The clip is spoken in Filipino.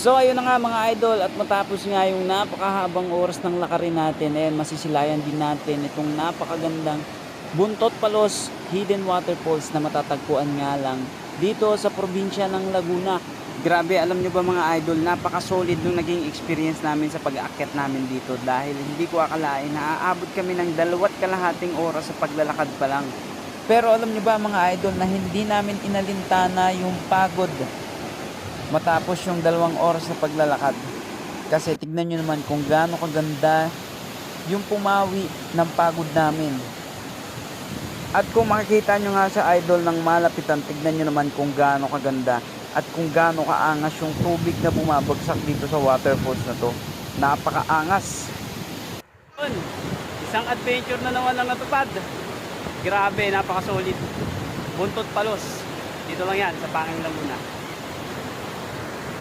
So ayun na nga mga idol, at matapos nga yung napakahabang oras ng lakarin natin, masisilayan din natin itong napakagandang Buntot Palos Hidden Waterfalls na matatagpuan nga lang dito sa probinsya ng Laguna. Grabe, alam nyo ba mga idol, napaka-solid nung naging experience namin sa pag-aakyat namin dito, dahil hindi ko akalain na aabot kami ng 2.5 oras sa paglalakad pa lang. Pero alam nyo ba mga idol na hindi namin inalintana yung pagod matapos yung 2 oras na paglalakad. Kasi tignan nyo naman kung gaano kaganda yung pumawi ng pagod namin. At kung makikita nyo nga sa idol ng malapitan, tignan nyo naman kung gaano kaganda at kung gaano kaangas yung tubig na bumabagsak dito sa waterfalls na to. Napakaangas. Isang adventure na naman ang natupad. Grabe, napaka-solid. Buntot Palos. Dito lang yan sa Panging Laguna.